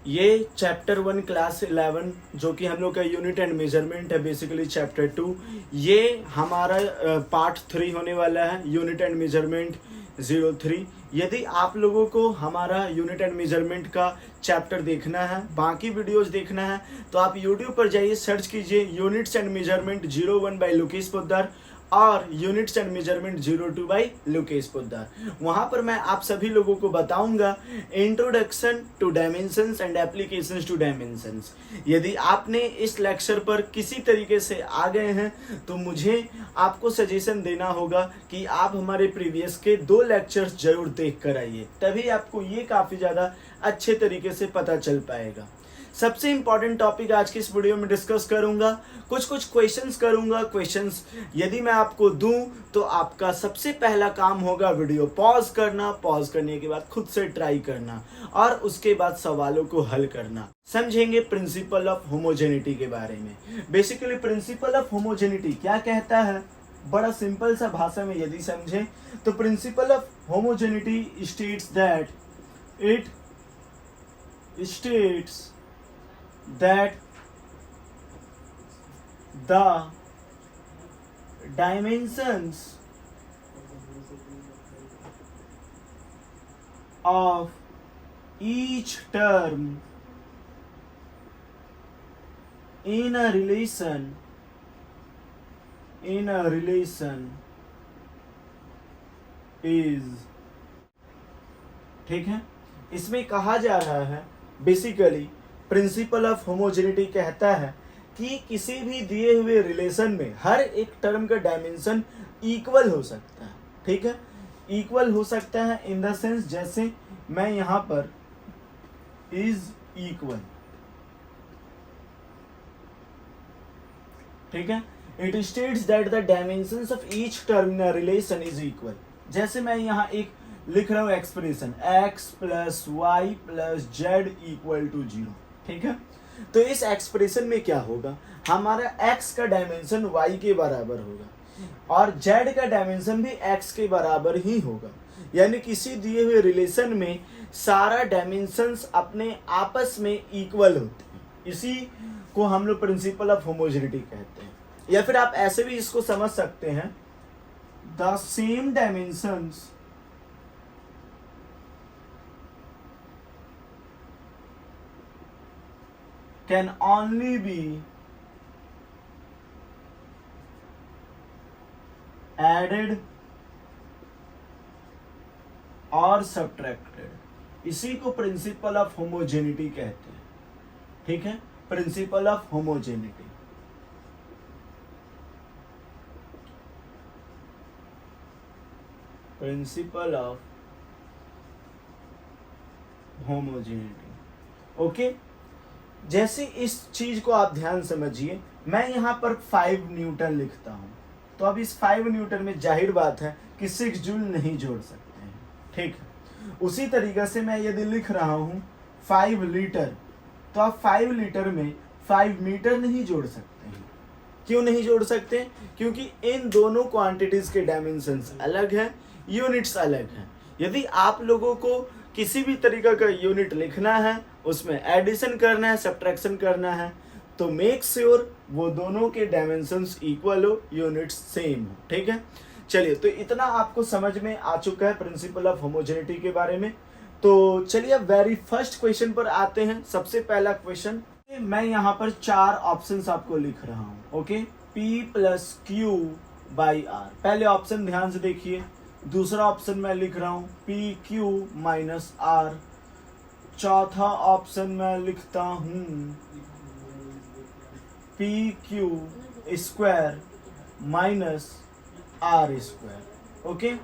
ये chapter 1 class 11 जो कि हम लोग का यूनिट एंड मेजरमेंट है, बेसिकली चैप्टर 2 ये हमारा पार्ट 3 होने वाला है, यूनिट एंड मेजरमेंट 03। यदि आप लोगों को हमारा यूनिट एंड मेजरमेंट का चैप्टर देखना है, बाकी वीडियोस देखना है, तो आप यूट्यूब पर जाइए, सर्च कीजिए units and measurement 01 by Lokesh Poddar और units and measurement 02 by Lokesh Poddar. वहाँ पर मैं आप सभी लोगों को बताऊंगा introduction to dimensions and applications to dimensions. यदि आपने इस लेक्चर पर किसी तरीके से आ गए हैं तो मुझे आपको सजेशन देना होगा कि आप हमारे प्रीवियस के 2 लेक्चर्स जरूर देख कर आइए, तभी आपको ये काफ़ी ज़्यादा अच्छे तरीके से पता चल पाएगा। सबसे इंपॉर्टेंट टॉपिक आज की इस वीडियो में डिस्कस करूंगा, कुछ क्वेश्चंस करूंगा। क्वेश्चंस यदि मैं आपको दूं तो आपका सबसे पहला काम होगा वीडियो पॉज करना, पॉज करने के बाद खुद से ट्राई करना और उसके बाद सवालों को हल करना। समझेंगे प्रिंसिपल ऑफ होमोजेनिटी के बारे में। बेसिकली प्रिंसिपल ऑफ होमोजेनिटी क्या कहता है, बड़ा सिंपल सा भाषा में यदि समझें तो principle of homogeneity states that it states that the dimensions of each term in a relation is, ठीक है। इसमें कहा जा रहा है बेसिकली प्रिंसिपल ऑफ होमोजेनिटी कहता है कि किसी भी दिए हुए रिलेशन में हर एक टर्म का डायमेंशन इक्वल हो सकता है, ठीक है। इक्वल हो सकता है इन द सेंस जैसे मैं यहां पर इज इक्वल, ठीक है। It states that the dimensions of each term in a relation is equal. जैसे मैं यहां एक लिख रहा हूं expression x plus Y plus Z equal to 0, ठीक है। तो इस एक्सप्रेशन में क्या होगा, हमारा x का डायमेंशन y के बराबर होगा और z का डायमेंशन भी x के बराबर ही होगा। यानी किसी दिए हुए रिलेशन में सारा डायमेंशंस अपने आपस में इक्वल होते हैं। इसी को हम लोग प्रिंसिपल ऑफ होमोजेनिटी कहते हैं। या फिर आप ऐसे भी इसको समझ सकते हैं, the same dimensions can only be added और subtracted। इसी को प्रिंसिपल ऑफ होमोजेनिटी कहते हैं, ठीक है। Principle of homogeneity, principle of homogeneity, okay. जैसे इस चीज को आप ध्यान समझिए, मैं यहाँ पर 5 न्यूटन लिखता हूँ, तो अब इस 5 न्यूटन में जाहिर बात है कि 6 जूल नहीं जोड़ सकते हैं, ठीक है। उसी तरीके से मैं यदि लिख रहा हूँ 5 लीटर, तो आप 5 लीटर में 5 मीटर नहीं जोड़ सकते हैं। क्यों नहीं जोड़ सकते? क्योंकि इन दोनों क्वांटिटीज के डायमेंशंस अलग हैं, यूनिट्स अलग हैं। यदि आप लोगों को किसी भी तरीका का यूनिट लिखना है, उसमें एडिशन करना है, सब्ट्रैक्शन करना है, तो मेक श्योर वो दोनों के डायमेंशंस इक्वल हो, यूनिट्स सेम हो, ठीक है। चलिए, तो इतना आपको समझ में आ चुका है प्रिंसिपल ऑफ होमोजेनिटी के बारे में। तो चलिए अब वेरी फर्स्ट क्वेश्चन पर आते हैं। सबसे पहला क्वेश्चन, मैं यहाँ पर 4 ऑप्शंस आपको लिख रहा हूँ, okay. P plus Q by R, पहले ऑप्शन ध्यान से देखिए। दूसरा ऑप्शन मैं लिख रहा हूँ पी क्यू माइनस आर। चौथा ऑप्शन मैं लिखता हूँ P Q square minus R square, okay.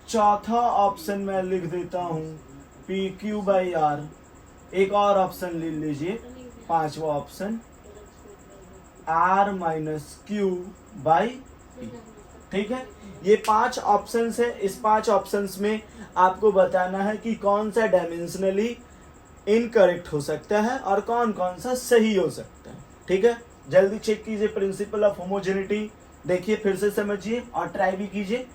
चौथा ऑप्शन मैं लिख देता हूँ पी क्यू बाई आर। एक और ऑप्शन ले लीजिए, 5वां option R minus Q by P, ठीक है। ये 5 ऑप्शंस है। इस 5 ऑप्शंस में आपको बताना है कि कौन सा डायमेंशनली इनकरेक्ट हो सकता है और कौन कौन सा सही हो सकता है, ठीक है। जल्दी चेक कीजिए प्रिंसिपल ऑफ होमोजेनिटी, देखिए फिर से समझिए और ट्राई भी कीजिए।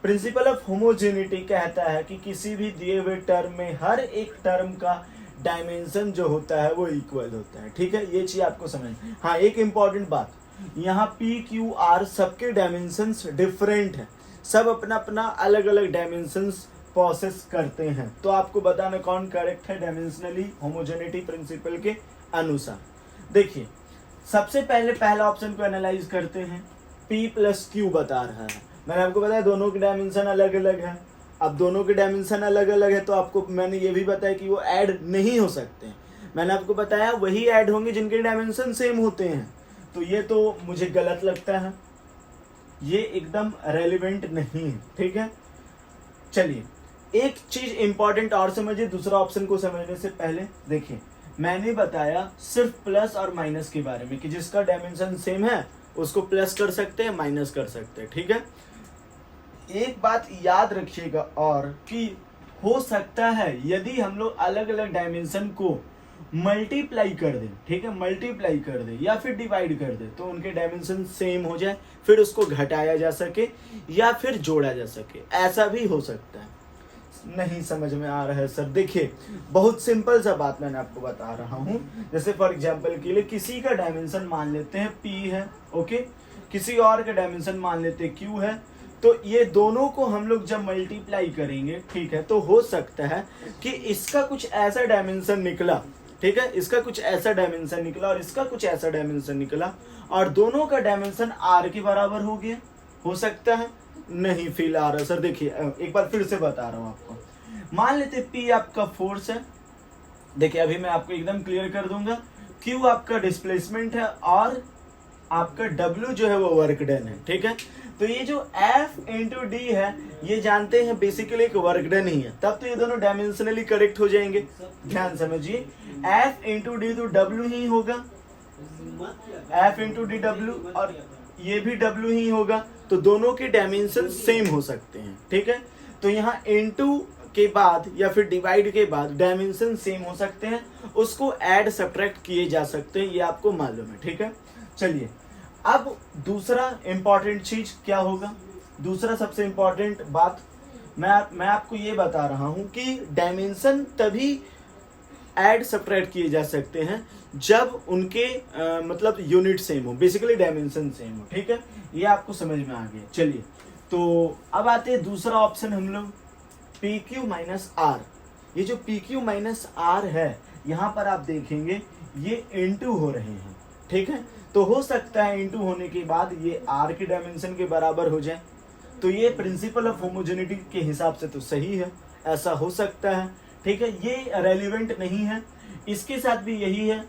प्रिंसिपल ऑफ होमोजेनिटी कहता है कि किसी भी दिए हुए टर्म में हर एक टर्म का डायमेंशन जो होता है वो इक्वल होता है। ठीक है, ये चीज आपको समझ। हाँ, एक इंपॉर्टेंट बात, यहाँ पी क्यू आर सबके डायमेंशंस डिफरेंट है, सब अपना अपना अलग अलग डायमेंशंस प्रोसेस करते हैं। तो आपको बताना कौन करेक्ट है डायमेंशनली होमोजेनिटी प्रिंसिपल के अनुसार। देखिए, सबसे पहले पहला ऑप्शन को एनालाइज करते हैं। P प्लस क्यू बता रहा है, मैंने आपको बताया दोनों के डायमेंशन अलग अलग है। अब दोनों के डायमेंशन अलग अलग है तो आपको मैंने ये भी बताया कि वो ऐड नहीं हो सकते। मैंने आपको बताया वही ऐड होंगे जिनके डायमेंशन सेम होते हैं। तो ये तो मुझे गलत लगता है, ये एकदम रेलिवेंट नहीं है। ठीक है, चलिए एक चीज इंपॉर्टेंट और समझिए दूसरा ऑप्शन को समझने से पहले। देखिए, मैंने बताया सिर्फ प्लस और माइनस के बारे में कि जिसका डायमेंशन सेम है उसको प्लस कर सकते हैं, माइनस कर सकते हैं। ठीक है, एक बात याद रखिएगा और कि हो सकता है यदि हम लोग अलग अलग डायमेंशन को मल्टीप्लाई कर दें, ठीक है, मल्टीप्लाई कर दें या फिर डिवाइड कर दें तो उनके डायमेंशन सेम हो जाए, फिर उसको घटाया जा सके या फिर जोड़ा जा सके, ऐसा भी हो सकता है। नहीं समझ में आ रहा है सर? देखिए, बहुत सिंपल सा बात मैंने आपको बता रहा हूं। जैसे फॉर एग्जांपल के लिए किसी का डायमेंशन मान लेते हैं P है, ओके, किसी और का डायमेंशन मान लेते हैं Q है, तो ये दोनों को हम लोग जब मल्टीप्लाई करेंगे, ठीक है, तो हो सकता है कि इसका कुछ ऐसा डायमेंशन निकला, ठीक है, इसका कुछ ऐसा डायमेंशन निकला और इसका कुछ ऐसा डायमेंशन निकला और दोनों का डायमेंशन R के बराबर हो गया। हो सकता है, नहीं फील आ रहा सर? देखिए, एक बार फिर से बता रहा हूं आपको। मान लेते P आपका फोर्स है, देखिए अभी मैं आपको एकदम क्लियर कर दूंगा। Q आपका डिस्प्लेसमेंट है और आपका W जो है वो वर्क डन है। ठीक है, तो ये जो F इंटू डी है ये जानते हैं बेसिकली एक वर्क डन ही है, तब तो ये दोनों डायमेंशनली करेक्ट हो जाएंगे। ध्यान समझिए, F इंटू डी तो W ही होगा, F इंटू डी W, और ये भी W ही होगा, तो दोनों के डायमेंशन सेम हो सकते हैं। ठीक है, तो यहाँ इंटू के बाद या फिर डिवाइड के बाद डायमेंशन सेम हो सकते हैं, उसको ऐड सब्ट्रैक्ट किए जा सकते हैं, ये आपको मालूम है। ठीक है, चलिए अब दूसरा इंपॉर्टेंट चीज क्या होगा। दूसरा सबसे इंपॉर्टेंट बात मैं आपको ये बता रहा हूं कि डायमेंशन तभी ऐड सब्ट्रैक्ट किए जा सकते हैं जब उनके मतलब यूनिट सेम हो, बेसिकली डायमेंशन सेम हो। ठीक है, ये आपको समझ में आ गया। चलिए, तो अब आते हैं दूसरा ऑप्शन हम लोग पी क्यू माइनस आर। ये जो पी क्यू माइनस आर है यहाँ पर आप देखेंगे ये इनटू हो रहे हैं। ठीक है, तो हो सकता है इनटू होने के बाद ये आर के डायमेंशन के बराबर हो जाए, तो ये प्रिंसिपल ऑफ होमोजेनिटी के हिसाब से तो सही है, ऐसा हो सकता है। ठीक है, ये रेलिवेंट नहीं है, इसके साथ भी यही है।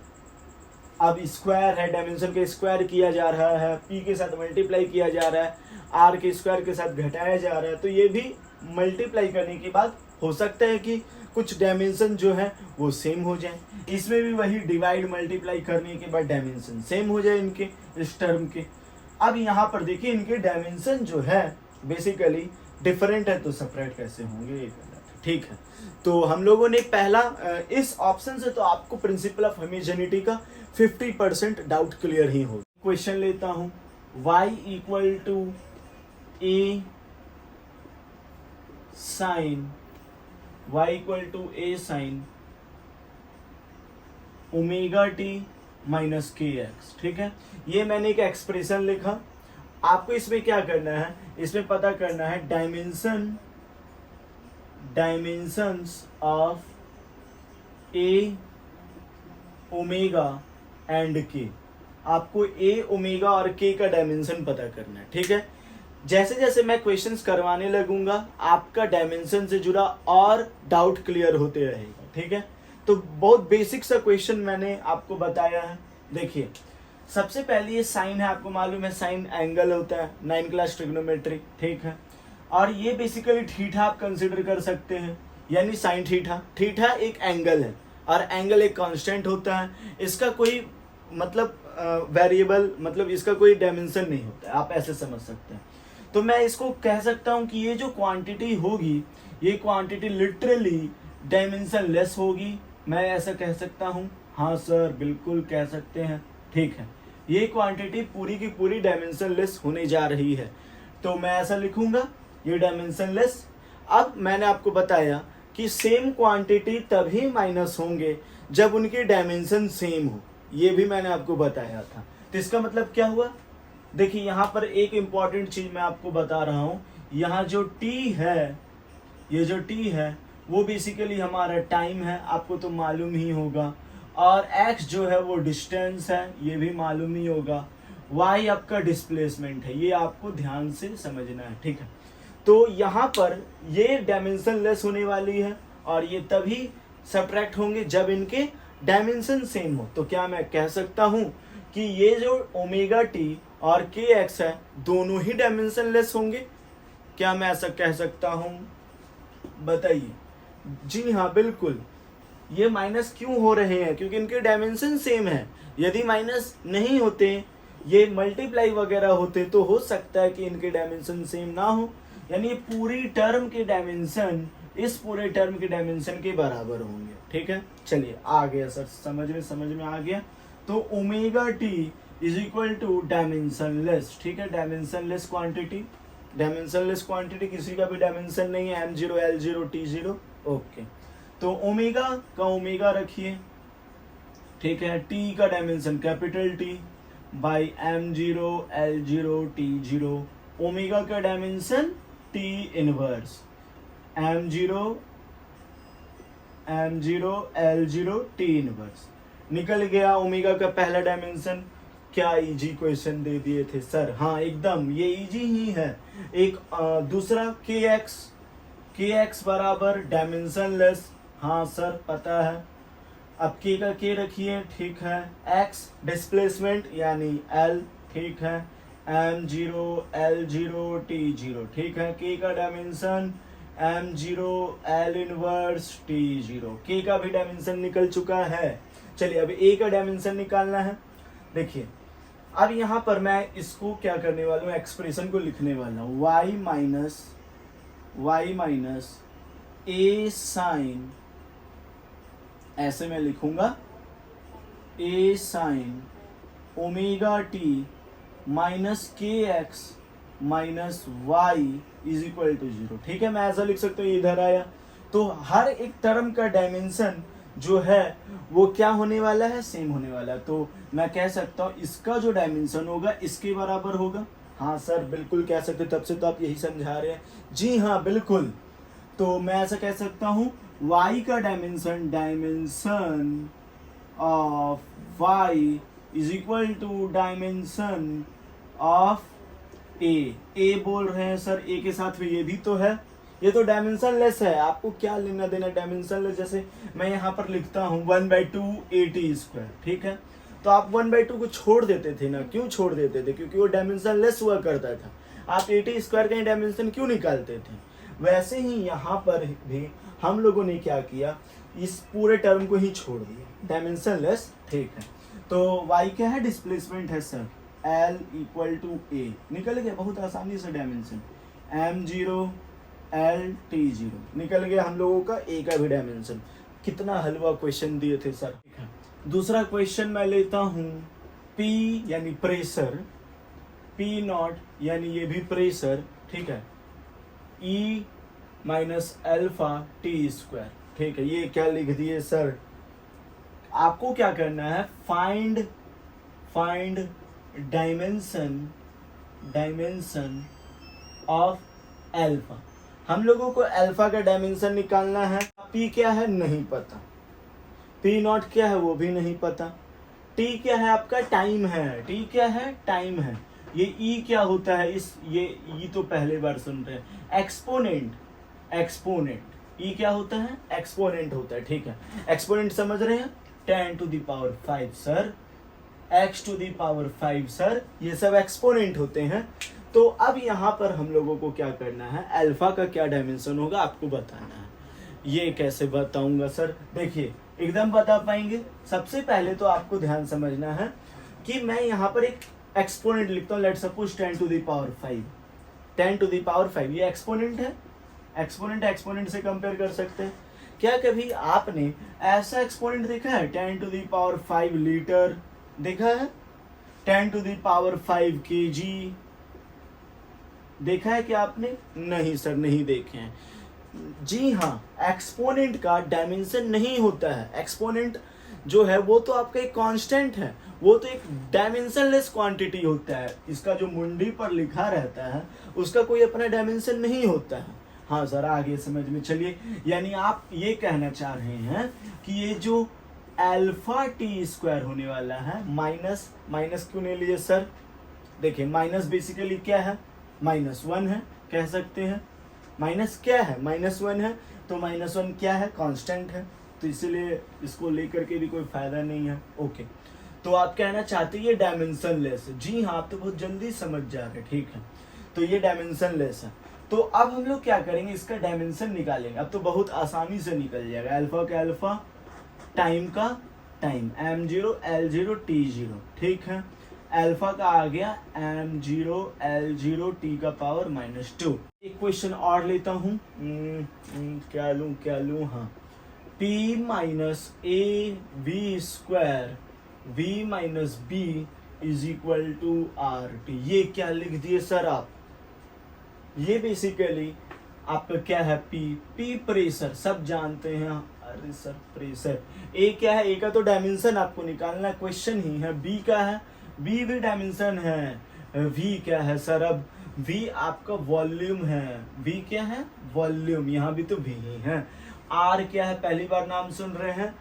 अब स्क्वायर है, डायमेंशन के स्क्वायर किया जा रहा है, पी के साथ मल्टीप्लाई किया जा रहा है, आर के स्क्वायर के साथ घटाया जा रहा है, तो ये भी मल्टीप्लाई करने के बाद हो सकता है कि कुछ डायमेंशन जो है वो सेम हो जाए। इसमें भी वही डिवाइड मल्टीप्लाई करने के बाद डायमेंशन सेम हो जाए इनके, इस टर्म के। अब यहाँ पर देखिए इनके डायमेंशन जो है बेसिकली डिफरेंट है, तो सेपरेट कैसे होंगे ये गलत है। ठीक है, तो हम लोगों ने पहला इस ऑप्शन से तो आपको प्रिंसिपल ऑफ होमोजेनिटी का 50% डाउट क्लियर ही होगा। क्वेश्चन लेता हूँ, y equal to A sine omega T minus K X. ठीक है, ये मैंने एक एक्सप्रेशन लिखा। आपको इसमें क्या करना है, इसमें पता करना है dimensions of A omega and के। आपको ए ओमेगा और के का डायमेंशन पता करना है। ठीक है, जैसे जैसे मैं क्वेश्चंस करवाने लगूंगा आपका डायमेंशन से जुड़ा और डाउट क्लियर होते रहेगा। ठीक है, तो बहुत बेसिक सा क्वेश्चन मैंने आपको बताया है। देखिए, सबसे पहले ये साइन है, आपको मालूम है साइन एंगल होता है, 9 क्लास ट्रिग्नोमेट्री। ठीक है, और ये बेसिकली थीटा आप कंसिडर कर सकते हैं, यानी साइन थीटा। थीटा एक एंगल है और एंगल एक कांस्टेंट होता है, इसका कोई मतलब वेरिएबल मतलब इसका कोई डायमेंशन नहीं होता है, आप ऐसे समझ सकते हैं। तो मैं इसको कह सकता हूं कि ये जो क्वांटिटी होगी ये क्वांटिटी लिटरली डायमेंशन लेस होगी। मैं ऐसा कह सकता हूं? हाँ सर, बिल्कुल कह सकते हैं। ठीक है, ये क्वांटिटी पूरी की पूरी डायमेंशन लेस होने जा रही है, तो मैं ऐसा लिखूंगा ये डायमेंशनलेस। अब मैंने आपको बताया कि सेम क्वांटिटी तभी माइनस होंगे जब उनकी डायमेंशन सेम हो, ये भी मैंने आपको बताया था। तो इसका मतलब क्या हुआ, देखिए यहाँ पर एक इंपॉर्टेंट चीज मैं आपको बता रहा हूँ। यहाँ जो t है, ये जो t है वो बेसिकली हमारा टाइम है, आपको तो मालूम ही होगा, और x जो है वो डिस्टेंस है, ये भी मालूम ही होगा, y आपका डिस्प्लेसमेंट है, ये आपको ध्यान से समझना है, ठीक है। तो यहाँ पर ये डायमेंशन लेस होने वाली है और ये तभी सब्ट्रैक्ट होंगे जब इनके डायमेंशन सेम हो। तो क्या मैं कह सकता हूँ कि ये जो ओमेगा टी और के एक्स है दोनों ही डायमेंशन लेस होंगे? क्या मैं ऐसा कह सकता हूँ, बताइए। जी हाँ, बिल्कुल। ये माइनस क्यों हो रहे हैं? क्योंकि इनके डायमेंशन सेम है। यदि माइनस नहीं होते, ये मल्टीप्लाई वगैरह होते, तो हो सकता है कि इनके डायमेंशन सेम ना हो, यानी पूरी टर्म के डायमेंशन इस पूरे टर्म के डायमेंशन के बराबर होंगे, ठीक है। चलिए आ गया सर, समझ में आ गया। तो omega T is equal to dimensionless, ठीक है, डायमेंशनलेस क्वांटिटी। डायमेंशनलेस क्वांटिटी किसी का भी डायमेंशन नहीं है, m0 l0 t0, ओके। तो ओमेगा का ओमेगा रखिए, ठीक है, टी का dimension capital T by m0 l0 t0, omega का dimension t inverse m0 l0 t inverse. निकल गया ओमेगा का पहला डायमेंशन। क्या इजी क्वेश्चन दे दिए थे सर? हाँ एकदम, ये इजी ही है। एक दूसरा के एक्स बराबर डायमेंशन लेस, हाँ सर पता है। अब के का के रखिए, ठीक है, एक्स डिस्प्लेसमेंट यानी एल, ठीक है, m0 l0 t0, ठीक है, के का dimension m0 l inverse t0, के का भी डायमेंशन निकल चुका है। चलिए अब ए का डायमेंशन निकालना है। देखिए अब यहाँ पर मैं इसको क्या करने वाला हूँ, एक्सप्रेशन को लिखने वाला हूँ, y माइनस ए साइन, ऐसे मैं लिखूंगा, A sine omega T minus K X minus Y is equal to 0, ठीक है। मैं ऐसा लिख सकता हूँ, इधर आया तो हर एक टर्म का डायमेंशन जो है वो क्या होने वाला है, सेम होने वाला है। तो मैं कह सकता हूँ इसका जो डायमेंशन होगा इसके बराबर होगा। हाँ सर बिल्कुल कह सकते, तब से तो आप यही समझा रहे हैं। जी हाँ बिल्कुल। तो मैं ऐसा कह सकता हूँ y का dimension of y is equal to dimension of A बोल रहे हैं सर, ए के साथ में ये भी तो है, ये तो डायमेंशन लेस है, आपको क्या लेना देना डायमेंशन लेस। जैसे मैं यहाँ पर लिखता हूँ 1/2 AT², ठीक है, तो आप 1/2 को छोड़ देते थे ना, क्यों छोड़ देते थे? क्योंकि वो डायमेंशन लेस हुआ करता था। आप AT² का ही डायमेंशन क्यों निकालते थे? वैसे ही यहाँ पर भी हम लोगों ने क्या किया, इस पूरे टर्म को ही छोड़ दिया, डायमेंशन लेस, ठीक है। तो y क्या है, डिस्प्लेसमेंट है sir, L equal to A, निकल गया बहुत आसानी से डायमेंशन, m0 l t0, निकल गया हम लोगों का A का भी डायमेंशन। कितना हलवा क्वेश्चन दिए थे सर। दूसरा क्वेश्चन मैं लेता हूँ, P यानी प्रेशर, P0 यानी ये भी प्रेशर, ठीक है, E माइनस अल्फा t², ठीक है। ये क्या लिख दिए सर? आपको क्या करना है, फाइंड डायमेंशन ऑफ अल्फा। हम लोगों को अल्फा का डायमेंशन निकालना है। P क्या है नहीं पता, P0 क्या है वो भी नहीं पता, T क्या है आपका, टाइम है, T क्या है, टाइम है। ये E क्या होता है, ये E तो पहले बार सुन रहे हैं, एक्सपोनेंट, E क्या होता है, एक्सपोनेंट होता है, ठीक है। एक्सपोनेंट समझ रहे हैं, 10⁵ सर, x⁵ सर, ये सब एक्सपोनेंट होते हैं। तो अब यहाँ पर हम लोगों को क्या करना है, अल्फा का क्या डायमेंशन होगा आपको बताना है। ये कैसे बताऊंगा सर? देखिए एकदम बता पाएंगे। सबसे पहले तो आपको ध्यान समझना है कि मैं यहाँ पर एक एक्सपोनेंट लिखता हूँ, लेट सपोज 10⁵, 10⁵, ये एक्सपोनेंट है, एक्सपोनेंट से कंपेयर कर सकते हैं। क्या कभी आपने ऐसा एक्सपोनेंट देखा है, 10⁵ लीटर देखा है, 10⁵ kg, देखा है क्या आपने? नहीं सर, नहीं देखे हैं। जी हाँ, एक्सपोनेंट का डायमेंशन नहीं होता है। एक्सपोनेंट जो है वो तो आपका एक कांस्टेंट है, वो तो एक डायमेंशनलेस क्वांटिटी होता है। इसका जो मुंडी पर लिखा रहता है उसका कोई अपना डायमेंशन नहीं होता है। हाँ सर, आगे समझ में चलिए। यानी आप ये कहना चाह रहे हैं कि ये जो अल्फा टी स्क्वायर होने वाला है, माइनस माइनस क्यों नहीं लिए सर? देखिए माइनस बेसिकली क्या है? -1 है, कह सकते हैं। माइनस क्या है? -1 है, तो -1 क्या है? कांस्टेंट है, तो इसीलिए इसको लेकर के भी कोई फायदा नहीं है। ओके, तो आप कहना चाहते हैं ये डायमेंशनलेस है। जी हाँ, आप तो बहुत जल्दी समझ जा रहे हैं, ठीक है। तो ये डायमेंशनलेस है। तो अब हम लोग क्या करेंगे, इसका डायमेंशन निकालेंगे। अब तो बहुत आसानी से निकल जाएगा। अल्फा का अल्फा, टाइम का टाइम, m0 l0 t0, ठीक है। अल्फा का आ गया m0 l0 t का पावर -2। एक क्वेश्चन और लेता हूँ, क्या लूँ? हाँ, p minus A V square v minus B is equal to R T. ये क्या लिख दिए सर आप? ये बेसिकली आपका क्या है? p प्रेशर, सब जानते हैं। अरे सर, प्रेशर। a क्या है? a का तो डायमेंशन आपको निकालना, क्वेश्चन ही है। b का है, b भी डायमेंशन है। v क्या है सर? अब v आपका वॉल्यूम है। v क्या है? वॉल्यूम। यहाँ भी तो v ही है। r क्या है? पहली बार नाम सुन रहे हैं।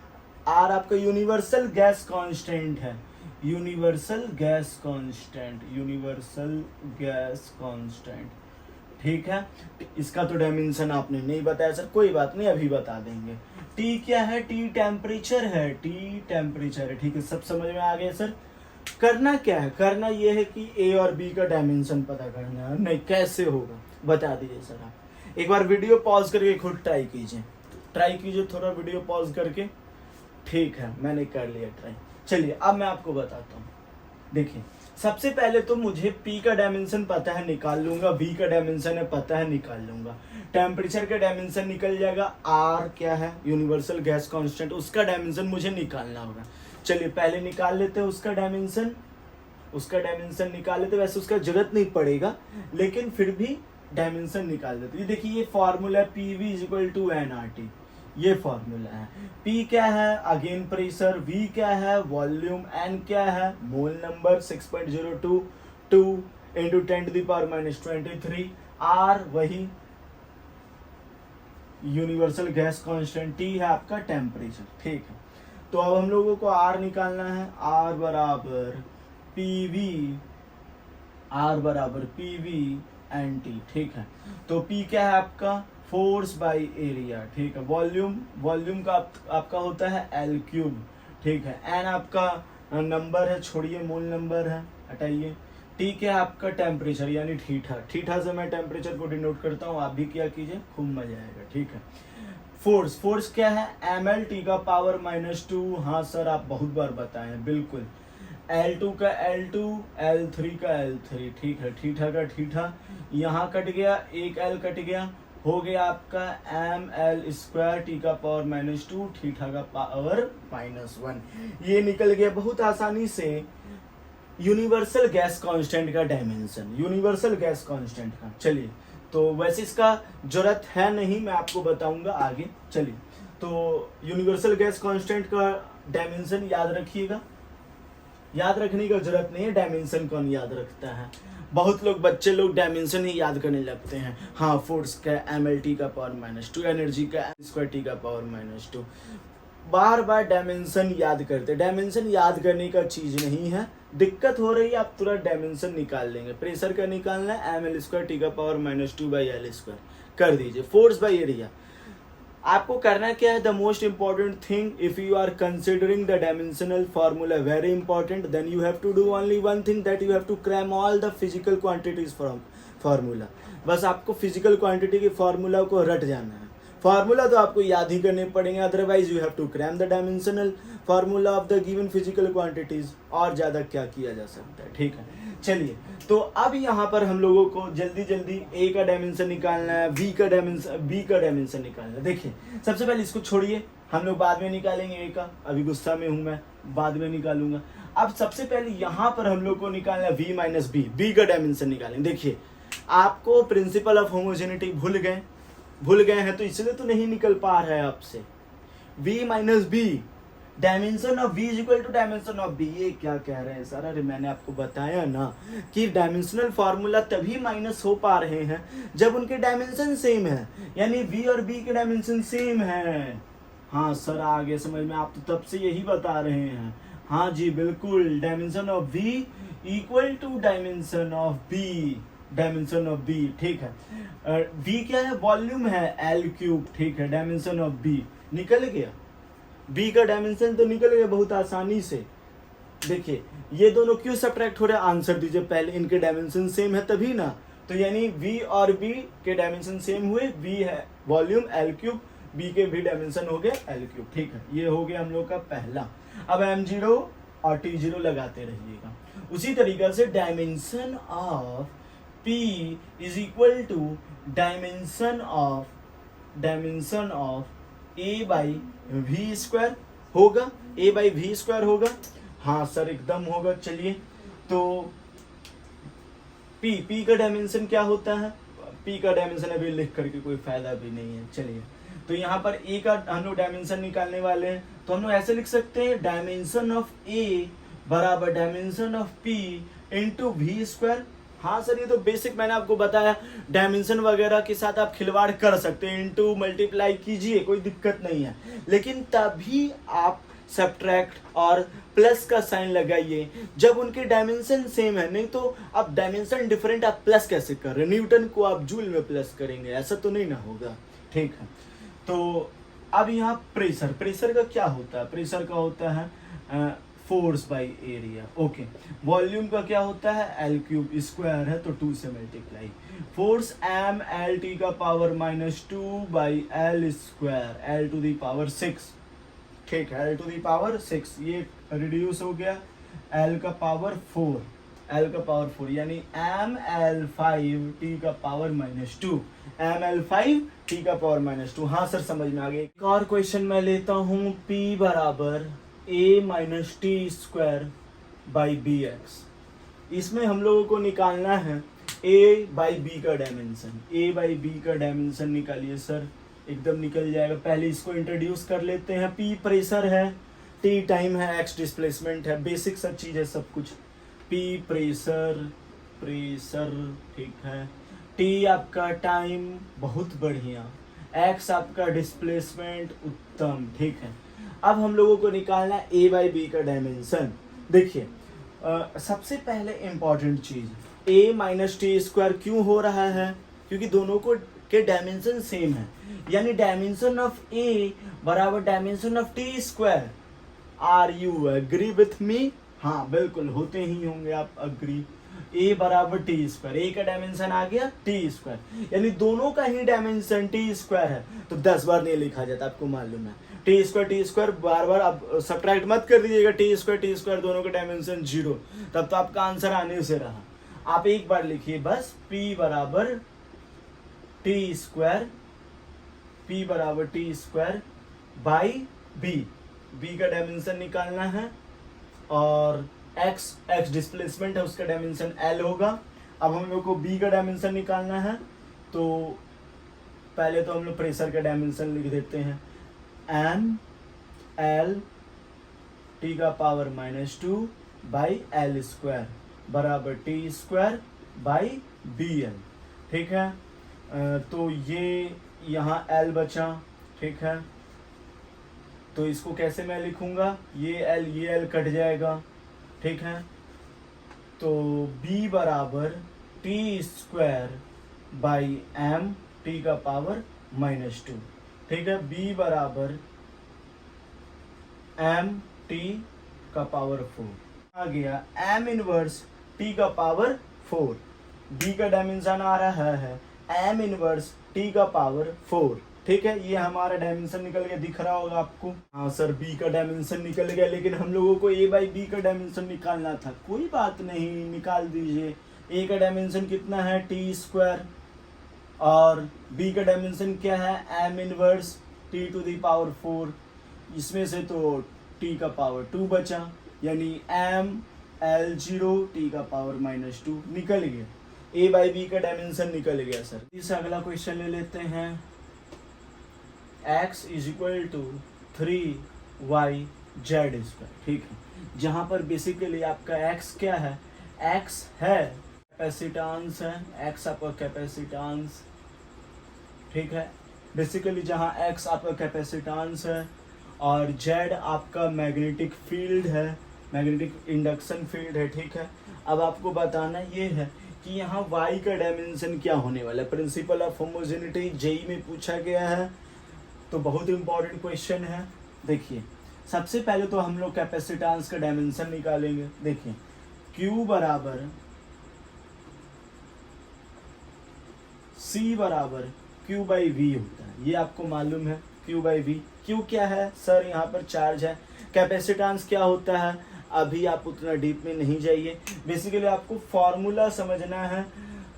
r आपका यूनिवर्सल गैस कांस्टेंट है। Universal gas constant, universal gas constant, ठीक है। इसका तो डायमेंशन आपने नहीं बताया सर, कोई बात नहीं, अभी बता देंगे। T क्या है? T टेम्परेचर है। T टेम्परेचर है, ठीक है। सब समझ में आ गया सर। करना क्या है? करना ये है कि A और B का डायमेंशन पता करना है। नहीं, कैसे होगा बता दीजिए सर आप। एक बार वीडियो पॉज करके खुद ट्राई कीजिए, थोड़ा वीडियो पॉज करके। ठीक है, मैंने कर लिया ट्राई। चलिए अब मैं आपको बताता हूँ। देखिए, सबसे पहले तो मुझे P का डायमेंशन पता है, निकाल लूंगा। V का डायमेंशन है पता है, निकाल लूंगा। टेम्परेचर का डायमेंशन निकल जाएगा। R क्या है? यूनिवर्सल गैस कांस्टेंट, उसका डायमेंशन मुझे निकालना होगा। चलिए पहले निकाल लेते हैं उसका डायमेंशन निकाल लेते। वैसे उसका जरूरत नहीं पड़ेगा, लेकिन फिर भी डायमेंशन निकाल देते। ये देखिए, ये फॉर्मूला है PV = nRT, ये फॉर्मूला है। P क्या है? Again pressure. V क्या है? वॉल्यूम। N क्या है? मोल नंबर 6.022 × 10⁻⁻23। R वही यूनिवर्सल गैस कांस्टेंट। T है आपका टेम्परेचर, ठीक है। तो अब हम लोगों को R निकालना है। R बराबर PV NT, ठीक है। तो P क्या है आपका? फोर्स बाय एरिया, ठीक है। वॉल्यूम का आपका होता है L3, ठीक है। N आपका नंबर है, छोड़िए, मोल नंबर है, हटाइए। T क्या है आपका? टेम्परेचर, यानी थीटा से मैं टेम्परेचर को डिनोट करता हूँ। आप भी क्या कीजिए, खूब मजा आएगा, ठीक है। फोर्स क्या है? ml t का पावर -2। हाँ सर, आप बहुत बार बताए हैं, बिल्कुल। L2 का L2, L3 का L3, ठीक है। थीटा का थीटा, यहाँ कट गया, एक L कट गया, हो गया आपका ml² t का पावर -2, थीटा का पावर -1। ये निकल गया बहुत आसानी से यूनिवर्सल गैस कांस्टेंट का डायमेंशन, यूनिवर्सल गैस कांस्टेंट का। चलिए, तो वैसे इसका जरूरत है नहीं, मैं आपको बताऊंगा आगे। चलिए, तो यूनिवर्सल गैस कांस्टेंट का डायमेंशन याद रखिएगा। याद रखने की जरूरत नहीं है, डायमेंशन कौन याद रखता है? बहुत लोग, बच्चे लोग डायमेंशन ही याद करने लगते हैं। हाँ, फोर्स का mlt का पावर -2, एनर्जी का m² t का पावर -2। बार बार डायमेंशन याद करते। डायमेंशन याद करने का चीज नहीं है। दिक्कत हो रही है, आप तुरंत डायमेंशन निकाल लेंगे। प्रेशर का निकालना है, ml² t का पावर -2/L² कर दीजिए। फोर्स बाय एरिया आपको करना क्या है? The most important thing, if you are considering the dimensional formula very important, then you have to do only one thing, that you have to cram all the physical quantities from formula. बस आपको physical quantity के formula को रट जाना है। Formula तो आपको याद ही करने पड़ेंगे, otherwise you have to cram the dimensional formula of the given physical quantities. और ज़्यादा क्या किया जा सकता है, ठीक है। चलिए, तो अब यहाँ पर हम लोगों को जल्दी A का डायमेंशन निकालना है, B का डायमेंशन निकालना है। देखिए, सबसे पहले इसको छोड़िए, हम लोग बाद में निकालेंगे A का। अभी गुस्सा में हूँ मैं, बाद में निकालूंगा। अब सबसे पहले यहाँ पर हम लोग को निकालना है V - B का डायमेंशन निकालेंगे। देखिए, आपको प्रिंसिपल ऑफ होमोजेनिटी भूल गए हैं, तो इसलिए तो नहीं निकल पा रहा है आपसे। v minus B, dimension of v is equal to dimension of b। ये क्या कह रहे हैं सर? अरे मैंने आपको बताया ना कि डायमेंशनल फार्मूला तभी माइनस हो पा रहे हैं जब उनके डायमेंशन सेम है, यानी v और b के डायमेंशन सेम है। हाँ सर, आगे समझ में, आप तो तब से यही बता रहे हैं। हाँ जी बिल्कुल, dimension of v equal to dimension of b, dimension of b, ठीक है। v क्या है? वॉल्यूम है, l क्यूब, ठीक है। डायमेंशन ऑफ b निकल गया, b का डायमेंशन तो निकल गया बहुत आसानी से। देखिए ये दोनों क्यों सब्ट्रैक्ट हो रहे हैं, आंसर दीजिए पहले। इनके डायमेंशन सेम है तभी ना, तो यानी v और b के डायमेंशन सेम हुए, v है वॉल्यूम l क्यूब, b के भी डायमेंशन हो गए l क्यूब, ठीक है। ये हो गया हम लोग का पहला। अब m0 और t0 लगाते रहिएगा। उसी तरीका से dimension of p is equal to dimension of a by V square होगा, a बाई वी स्क्वायर होगा। हाँ सर एकदम होगा। चलिए तो p का डायमेंशन क्या होता है? p का डायमेंशन अभी लिख करके कोई फायदा भी नहीं है। चलिए तो यहाँ पर a का हम लोग डायमेंशन निकालने वाले हैं, तो हम लोग ऐसे लिख सकते हैं डायमेंशन ऑफ a बराबर dimension of p into V square. हाँ सर ये तो बेसिक मैंने आपको बताया, डायमेंशन वगैरह के साथ आप खिलवाड़ कर सकते हैं, इंटू मल्टीप्लाई कीजिए, कोई दिक्कत नहीं है, लेकिन तभी आप सब्ट्रैक्ट और प्लस का साइन लगाइए जब उनके डायमेंशन सेम है। नहीं तो आप डायमेंशन डिफरेंट आप प्लस कैसे कर रहे हैं? न्यूटन को आप जूल में प्लस करेंगे, ऐसा तो नहीं ना होगा, ठीक है। तो अब यहाँ प्रेशर का क्या होता है? प्रेशर का होता है force by area, okay. Volume का क्या होता है? एल क्यूब, स्क्वायर है तो 2 से multiply. Force M L T का power -2 by L square, L to the power 6, ठीक है, एल टू दी पावर 6। ये रिड्यूस हो गया, एल का पावर 4, यानी एम एल 5 टी का पावर -2, एम एल 5 टी का पावर -2। हाँ सर समझ में आ गया। एक और क्वेश्चन मैं लेता हूँ, p बराबर a minus T square by B X. इसमें हम लोगों को निकालना है a बाई बी का डायमेंशन। a बाई बी का डायमेंशन निकालिए सर, एकदम निकल जाएगा। पहले इसको इंट्रोड्यूस कर लेते हैं। p प्रेशर है, t टाइम है, x डिस्प्लेसमेंट है, बेसिक सब चीज़ है सब कुछ। p प्रेशर, ठीक है। t आपका टाइम, बहुत बढ़िया। x आपका डिस्प्लेसमेंट, उत्तम, ठीक है। अब हम लोगों को निकालना है a बाई बी का डायमेंशन। देखिए सबसे पहले इंपॉर्टेंट चीज, a माइनस टी स्क्वायर क्यों हो रहा है? क्योंकि दोनों को के डायमेंशन सेम है, यानी डायमेंशन ऑफ a बराबर dimension of T square. Are you agree with me? हाँ बिल्कुल, होते ही होंगे आप अग्री। a बराबर टी स्क्वायर, a का डायमेंशन आ गया टी स्क्वायर, यानी दोनों का ही डायमेंशन टी स्क्वायर है, तो 10 बार नहीं लिखा जाता, आपको मालूम है। टी स्क्वायर बार बार आप सब्ट्रैक्ट मत कर दीजिएगा, टी स्क्वायर दोनों का डायमेंशन 0, तब तो आपका आंसर आने से रहा। आप एक बार लिखिए बस, p बराबर टी स्क्वायर बाई b का डायमेंशन निकालना है, और x डिस्प्लेसमेंट है, उसका डायमेंशन l होगा। अब हम लोग को b का डायमेंशन निकालना है, तो पहले तो हम लोग प्रेशर का डायमेंशन लिख देते हैं, एम एल टी का पावर -2 बाई एल स्क्वायर बराबर T square by B L, ठीक है। तो ये यहाँ एल बचा, ठीक है। तो इसको कैसे मैं लिखूंगा? ये एल कट जाएगा, ठीक है। तो b बराबर T square by M T का पावर -2, ठीक है। b बराबर एम टी का पावर 4 आ गया, एम इनवर्स टी का पावर 4। b का डायमेंशन आ रहा है एम इनवर्स टी का पावर 4, ठीक है। ये हमारा डायमेंशन निकल गया, दिख रहा होगा आपको। हाँ सर b का डायमेंशन निकल गया, लेकिन हम लोगों को a बाई बी का डायमेंशन निकालना था। कोई बात नहीं, निकाल दीजिए। a का डायमेंशन कितना है? टी स्क्वायर, और b का डायमेंशन क्या है? M inverse T to the power 4। इसमें से तो t का पावर 2 बचा, यानी एम एल 0 टी का पावर -2 निकल गया। ए बाई बी का डायमेंशन निकल गया सर। इस अगला क्वेश्चन ले लेते हैं, x is equal to 3y z square, ठीक है। जहाँ पर बेसिकली आपका x क्या है, x है कैपेसिटेंस है, x आपका कैपेसिटेंस, ठीक है। बेसिकली जहाँ x आपका कैपेसिटेंस है और z आपका मैग्नेटिक फील्ड है, मैग्नेटिक इंडक्शन फील्ड है, ठीक है। अब आपको बताना ये है कि यहाँ y का डायमेंशन क्या होने वाला है। प्रिंसिपल ऑफ होमोजेनिटी जेई में पूछा गया है, तो बहुत इंपॉर्टेंट क्वेश्चन है। देखिए सबसे पहले तो हम लोग कैपेसिटेंस का डायमेंशन निकालेंगे। देखिए Q बराबर C बराबर Q बाई वी होता है, ये आपको मालूम है Q बाई वी। Q क्या है सर, यहाँ पर चार्ज है। कैपेसिटेंस क्या होता है, अभी आप उतना डीप में नहीं जाइए, बेसिकली आपको फॉर्मूला समझना है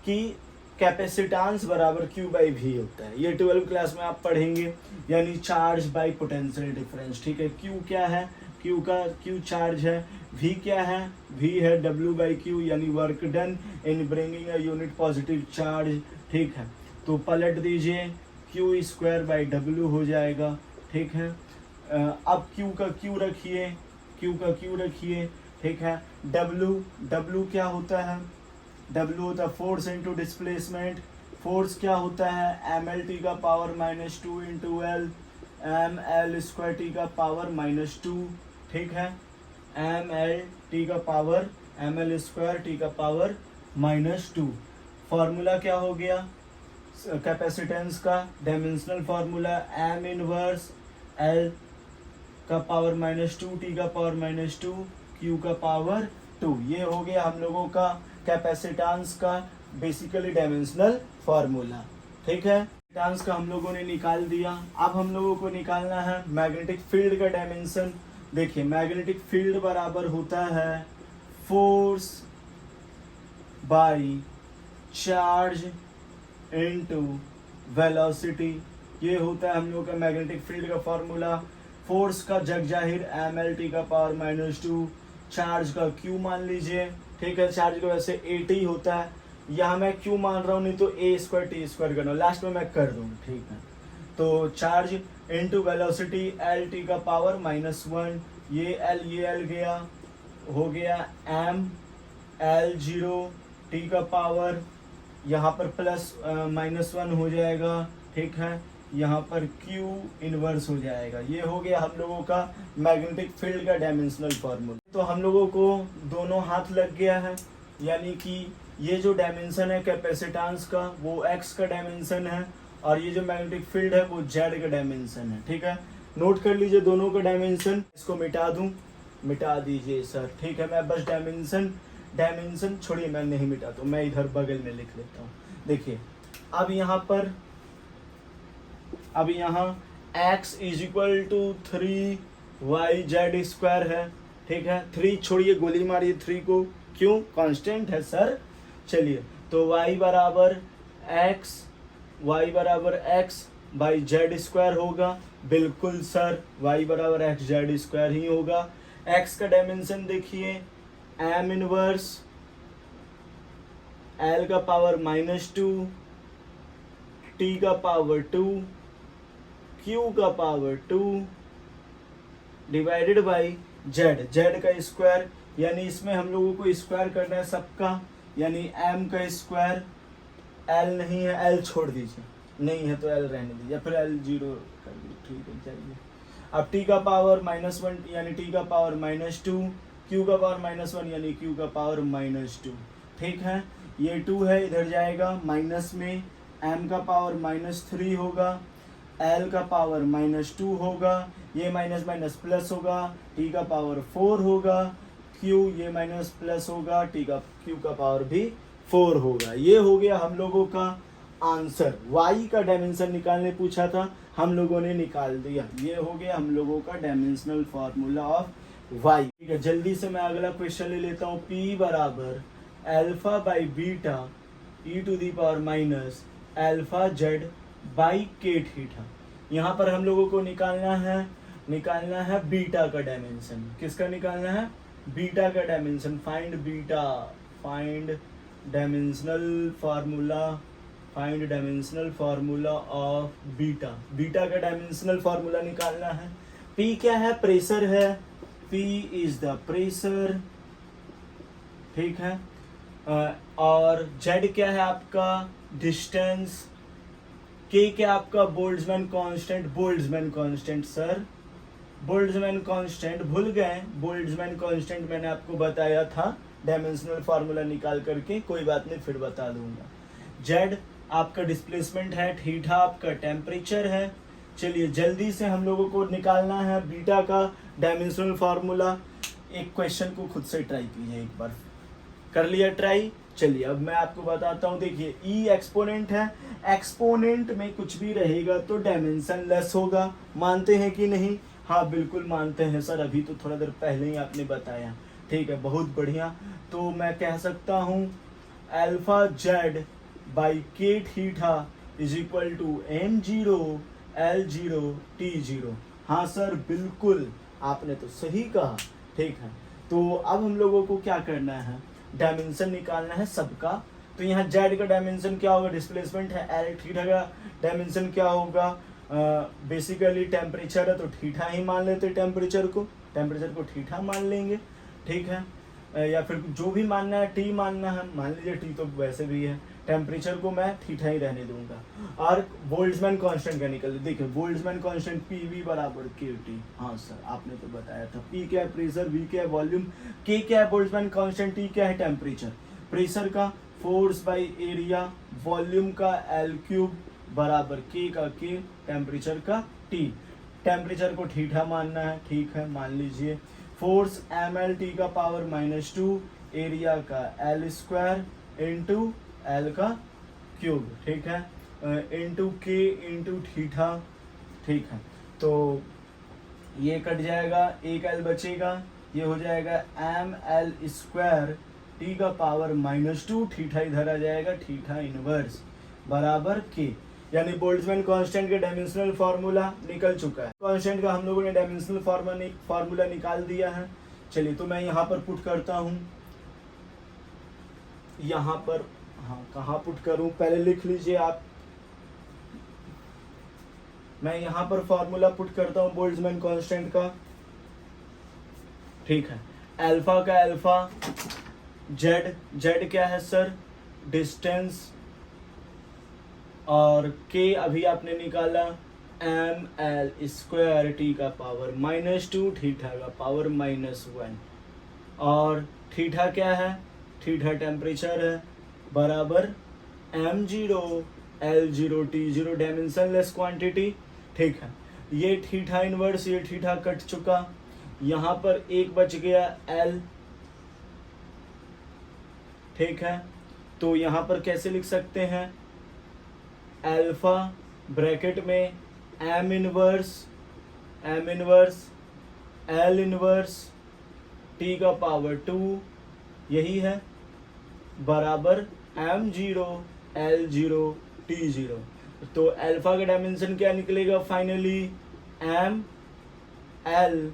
कि कैपेसिटेंस बराबर Q बाई वी होता है। ये 12th क्लास में आप पढ़ेंगे, यानी चार्ज बाई पोटेंशियल डिफरेंस, ठीक है। Q क्या है, Q चार्ज है, V क्या है, V है W बाई क्यू, यानी work done in bringing a unit positive charge, ठीक है। तो पलट दीजिए, Q स्क्वायर बाई W हो जाएगा, ठीक है। अब Q का Q रखिए, Q का Q रखिए, ठीक है। W क्या होता है, W होता है फोर्स इंटू डिस्प्लेसमेंट। फोर्स क्या होता है, ML का power -2 into L, ML square T का पावर -2, ठीक है। ML का पावर ML स्क्वायर टी का पावर -2। फॉर्मूला क्या हो गया कैपेसिटेंस का, dimensional formula M inverse L का पावर -2 टी का पावर -2 Q का पावर 2। ये हो गया हम लोगों का कैपेसिटेंस का बेसिकली डायमेंशनल फार्मूला, ठीक है। कैपेसिटेंस का हम लोगों ने निकाल दिया। अब हम लोगों को निकालना है मैग्नेटिक फील्ड का डायमेंशन। देखिए मैग्नेटिक फील्ड बराबर होता है force by charge into velocity. ये होता है हम लोग का मैग्नेटिक फील्ड का फॉर्मूला। फोर्स का जग जाहिर ML का पावर -2, चार्ज का Q मान लीजिए, ठीक है। चार्ज का वैसे AT होता है, यहाँ मैं Q मान रहा हूँ, नहीं तो A स्क्वायर T स्क्वायर करना, लास्ट में मैं कर दूँ, ठीक है। तो चार्ज इनटू वेलोसिटी LT का पावर -1, ये L गया, हो गया M L0 T का पावर, यहाँ पर प्लस -1 हो जाएगा, ठीक है। यहाँ पर Q इनवर्स हो जाएगा। ये हो गया हम लोगों का मैग्नेटिक फील्ड का डायमेंशनल फॉर्मूला। तो हम लोगों को दोनों हाथ लग गया है, यानी कि ये जो डायमेंशन है कैपेसिटेंस का वो x का डायमेंशन है, और ये जो मैग्नेटिक फील्ड है वो z का डायमेंशन है, ठीक है। नोट कर लीजिए दोनों का डायमेंशन। इसको मिटा दूं, मिटा दीजिए सर, ठीक है। मैं बस डायमेंशन छोड़िए, मैं नहीं मिटाता, मैं इधर बगल में लिख लेता हूँ। देखिए अब यहाँ x is equal to 3yz square है, ठीक है। 3 छोड़िए, गोली मारिए 3 को, क्यों, कांस्टेंट है सर। चलिए तो y बराबर x बाई जेड स्क्वायर होगा, बिल्कुल सर, y बराबर x जेड स्क्वायर ही होगा। x का डायमेंशन देखिए, M इनवर्स L का पावर -2, T का पावर 2, Q का पावर 2 डिवाइडेड बाई Z का स्क्वायर, यानी इसमें हम लोगों को स्क्वायर करना है सबका, यानी M का स्क्वायर, L नहीं है L छोड़ दीजिए, नहीं है तो L रहने दीजिए, फिर L 0 कर दीजिए, ठीक है चाहिए। अब T का पावर -1 यानी T का पावर -2, Q का पावर -1 यानी Q का पावर -2, ठीक है। ये 2 है, इधर जाएगा माइनस में, M का पावर -3 होगा, L का पावर -2 होगा, ये माइनस माइनस प्लस होगा, T का पावर 4 होगा, Q ये माइनस प्लस होगा, Q का पावर भी 4 होगा। ये हो गया हम लोगों का आंसर। Y का डायमेंशन निकालने पूछा था, हम लोगों ने निकाल दिया। ये हो गया हम लोगों का डायमेंशनल फार्मूला ऑफ Y। ठीक है, जल्दी से मैं अगला क्वेश्चन ले लेता हूँ। P बराबर alpha by beta e⁻ alpha Z by K theta. यहाँ पर हम लोगों को निकालना है बीटा का डायमेंशन। किसका निकालना है? बीटा का dimension. Find dimensional formula, find dimensional formula of beta. Beta का डायमेंशनल फार्मूला निकालना है। पी क्या है? प्रेशर है। पी इज द प्रेशर, ठीक है। और जेड क्या है आपका? डिस्टेंस। के क्या आपका? Boltzmann constant. Boltzmann constant sir, Boltzmann constant भूल गए? बोल्ट्जमैन कांस्टेंट मैंने आपको बताया था डायमेंशनल फार्मूला निकाल करके, कोई बात नहीं फिर बता दूंगा। जेड आपका डिस्प्लेसमेंट है, थीटा आपका टेम्परेचर है। चलिए जल्दी से हम लोगों को निकालना है बीटा का डायमेंशनल फार्मूला। एक क्वेश्चन को खुद से ट्राई कीजिए एक बार। कर लिया ट्राई? चलिए अब मैं आपको बताता हूँ। देखिए ई एक्सपोनेंट है, एक्सपोनेंट में कुछ भी रहेगा तो डायमेंशन लेस होगा। मानते हैं कि नहीं? हाँ बिल्कुल मानते हैं सर, अभी तो थोड़ा देर पहले ही आपने बताया। ठीक है, बहुत बढ़िया। तो मैं कह सकता हूँ alpha Z by K theta is equal to m0 L0 T0। हाँ सर बिल्कुल, आपने तो सही कहा। ठीक है, तो अब हम लोगों को क्या करना है? डायमेंशन निकालना है सबका। तो यहाँ जेड का डायमेंशन क्या होगा? डिस्प्लेसमेंट है। एल थीटा का डायमेंशन क्या होगा? बेसिकली टेम्परेचर है तो थीटा ही मान लेते, टेम्परेचर को थीटा मान लेंगे। ठीक है, या फिर जो भी मानना है, टी मानना है मान लीजिए, टी तो वैसे भी है। टेम्परेचर को मैं थीटा ही रहने दूंगा। और बोल्ट्जमैन कांस्टेंट का निकल, देखिए बोल्ट्जमैन कांस्टेंट पी वी बराबर के टी। हाँ सर आपने तो बताया था। पी क्या है? प्रेशर। वी क्या है? वॉल्यूम। के क्या है? Boltzmann constant. टी क्या है? टेम्परेचर। प्रेशर का फोर्स बाई एरिया, वॉल्यूम का एल क्यूब बराबर के का के, टेम्परेचर का टी। टेम्परेचर को थीटा मानना है, ठीक है मान लीजिए। फोर्स एम एल टी का पावर -2, एरिया का एल स्क्वायर इंटू एल का क्यूब, ठीक है, इंटू के इंटू थीटा। ठीक है, तो ये कट जाएगा, एक एल बचेगा, ये हो जाएगा एम एल स्क्वायर टी का पावर -2, थीटा इधर आ जाएगा, थीटा इनवर्स बराबर के। यानी बोल्ट्जमैन कांस्टेंट के डायमेंशनल फार्मूला निकल चुका है। कांस्टेंट का हम लोगों ने डायमेंशनल फार्मूला निकाल दिया है। चलिए तो मैं यहाँ पर पुट करता हूँ, यहाँ पर, हाँ कहाँ पुट करूँ पहले लिख लीजिए आप। मैं यहाँ पर फार्मूला पुट करता हूँ बोल्ट्जमैन कांस्टेंट का। ठीक है, अल्फा का अल्फा, जेड क्या है सर? डिस्टेंस। और के अभी आपने निकाला एम एल स्क्वायर टी का पावर -2, थीटा का पावर -1। और थीटा क्या है? थीटा टेम्परेचर है बराबर m0 L0 T0, dimensionless quantity. ठीक है, ये थीटा इनवर्स, ये थीटा कट चुका, यहाँ पर एक बच गया L। ठीक है, तो यहाँ पर कैसे लिख सकते हैं? अल्फा ब्रैकेट में M inverse L inverse T का पावर 2, यही है, बराबर m0 L0 T0। तो अल्फा का डायमेंशन क्या निकलेगा फाइनली? एम एल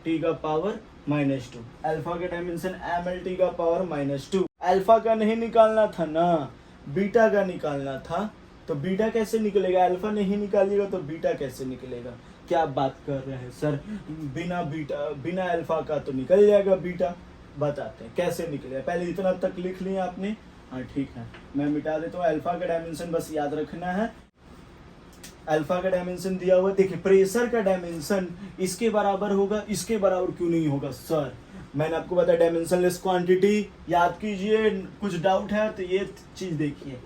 टी का पावर -2। अल्फा का डायमेंशन एम एल टी का पावर -2। अल्फा का नहीं निकालना था ना, बीटा का निकालना था। तो बीटा कैसे निकलेगा? अल्फा नहीं निकालिएगा तो बीटा कैसे निकलेगा? क्या बात कर रहे हैं सर, बिना अल्फा का तो निकल जाएगा बीटा। बताते हैं कैसे निकलेगा। पहले इतना तक लिख लिया आपने? हाँ ठीक है, मैं मिटा देता हूँ। अल्फा का डायमेंशन बस याद रखना है। अल्फा का डायमेंशन दिया हुआ, देखिए प्रेशर का डायमेंशन इसके बराबर होगा, इसके बराबर क्यों नहीं होगा सर? मैंने आपको बताया डायमेंशनलेस क्वांटिटी, याद कीजिए। कुछ डाउट है तो ये चीज देखिए,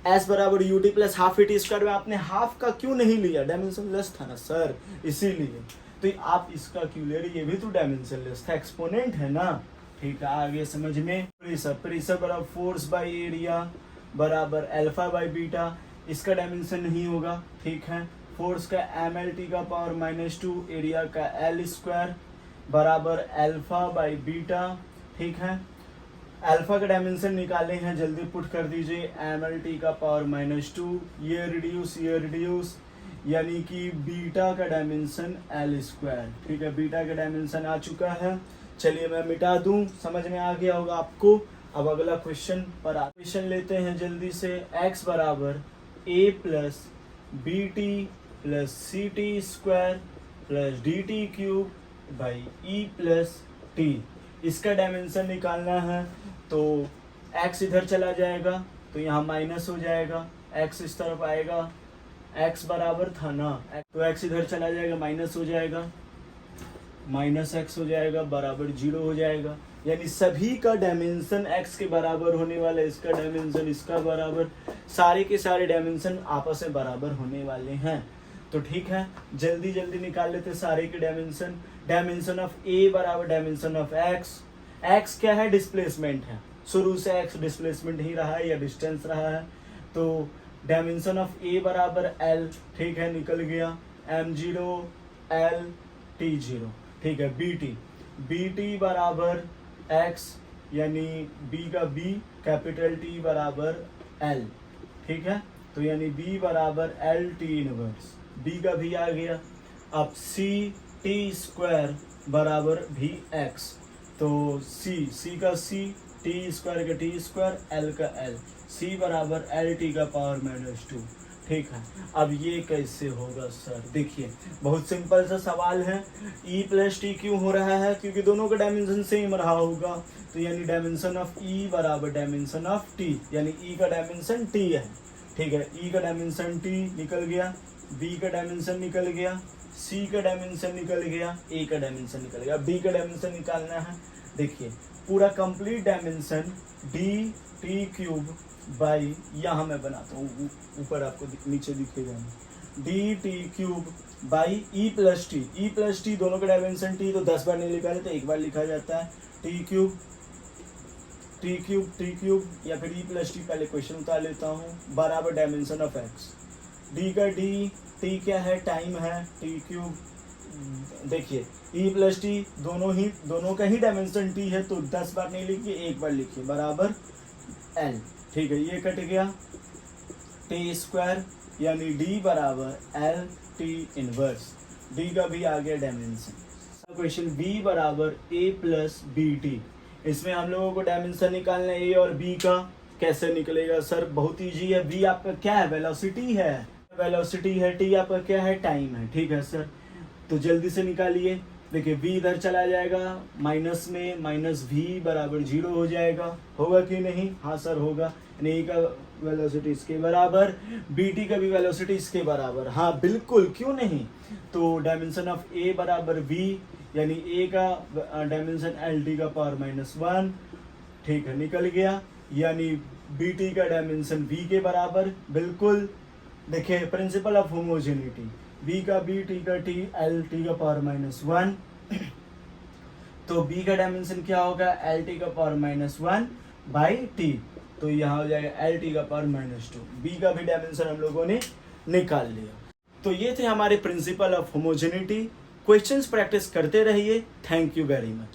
S बराबर UT plus half it square में आपने हाफ का क्यों नहीं लिया? डायमेंशनलेस था ना सर, इसीलिए। तो आप इसका क्यों ले रहे? ये भी तो डायमेंशनलेस था, एक्सपोनेंट है ना। ठीक है, आगे समझ में। प्रेशर बराबर फोर्स बाई एरिया बराबर अल्फा बाई बीटा, इसका डायमेंशन नहीं होगा। ठीक है, फोर्स का MLT का पावर -2, एरिया का L स्क्वायर बराबर अल्फा बाई बीटा। ठीक है, अल्फा का डायमेंशन निकाले हैं, जल्दी पुट कर दीजिए। MLT का पावर -2, ये रिड्यूस, यानी कि बीटा का डायमेंशन L स्क्वायर। ठीक है, बीटा का डायमेंशन आ चुका है। चलिए मैं मिटा दूं, समझ में आ गया होगा आपको। अब अगला क्वेश्चन पर क्वेश्चन लेते हैं जल्दी से। x बराबर a plus B T plus C T square plus D T cube by E plus T, इसका डायमेंशन निकालना है। तो x इधर चला जाएगा तो यहाँ माइनस हो जाएगा, x इस तरफ आएगा, x बराबर था ना, तो x इधर चला जाएगा माइनस हो जाएगा, माइनस x हो जाएगा बराबर 0 हो जाएगा। यानी सभी का डायमेंशन x के बराबर होने वाला है, इसका डायमेंशन इसका बराबर, सारे के सारे डायमेंशन आपस में बराबर होने वाले हैं। तो ठीक है, जल्दी जल्दी निकाल लेते सारे के डायमेंशन। डायमेंशन ऑफ a बराबर डायमेंशन ऑफ x, x क्या है, डिस्प्लेसमेंट है, शुरू से x डिस्प्लेसमेंट ही रहा है या डिस्टेंस रहा है। तो डायमेंशन ऑफ a बराबर l, ठीक है, निकल गया m0 l t0, ठीक है। bt बराबर x यानी b का b, कैपिटल T बराबर l, ठीक है। तो यानी b बराबर l t इनवर्स, b का भी आ गया। अब c t स्क्वायर बराबर भी x, तो c का c, t स्क्वायर का t स्क्वायर, l का l, c बराबर l t का पावर -2, ठीक है। अब ये कैसे होगा सर? देखिए बहुत सिंपल सा सवाल है। e प्लस टी क्यों हो रहा है? क्योंकि दोनों का डायमेंशन सेम रहा होगा, तो यानी डायमेंशन ऑफ e बराबर डायमेंशन ऑफ t, यानी e का डायमेंशन t है, ठीक है। e का डायमेंशन t निकल गया, b का डायमेंशन निकल गया, c का डायमेंशन निकल गया, a का डायमेंशन निकल गया। अब d का डायमेंशन निकालना है। देखिए पूरा complete dimension D T cube by, यहाँ मैं बनाता हूँ ऊपर आपको नीचे दिखेगा, D T cube by E plus T, दोनों का डायमेंशन टी, तो 10 बार नहीं लिखा जाता, एक बार लिखा जाता है। टी क्यूब या फिर ई प्लस टी, पहले क्वेश्चन उतार लेता हूँ, बराबर डायमेंशन ऑफ एक्स, डी का डी, टी क्या है, टाइम है, टी क्यूब। देखिए ई प्लस टी दोनों का ही डायमेंशन टी है, तो 10 बार नहीं लिखिए, एक बार लिखिए, बराबर एल, ठीक है। ये कट गया, टी स्क्वायर यानी डी बराबर एल टी इनवर्स, डी का भी आ गया डायमेंशन। क्वेश्चन बी बराबर ए प्लस बी टी, इसमें हम लोगों को डायमेंशन निकालना है ए और बी का। कैसे निकलेगा सर? बहुत ईजी है। बी आपका क्या है? वेलोसिटी है, टी आपका क्या है? टाइम है, ठीक है सर। तो जल्दी से निकालिए। देखिए v इधर चला जाएगा माइनस में, माइनस v बराबर 0 हो जाएगा, होगा कि नहीं? हाँ सर होगा। यानी a का वेलोसिटी इसके बराबर, bt का भी वेलोसिटी इसके बराबर, हाँ बिल्कुल, क्यों नहीं। तो डायमेंशन ऑफ a बराबर v, यानी a का डायमेंशन lt का पावर -1, ठीक है, निकल गया। यानी bt का डायमेंशन v के बराबर, बिल्कुल। देखिए प्रिंसिपल ऑफ होमोजेनिटी, b का b, t का t, l t का पावर -1, तो b का डायमेंशन क्या होगा? l t का पावर -1 बाई t, तो यहाँ हो जाएगा l t का पावर -2। b का भी डायमेंशन हम लोगों ने निकाल लिया। तो ये थे हमारे principle of homogeneity. Questions practice करते रहिए। Thank you very much.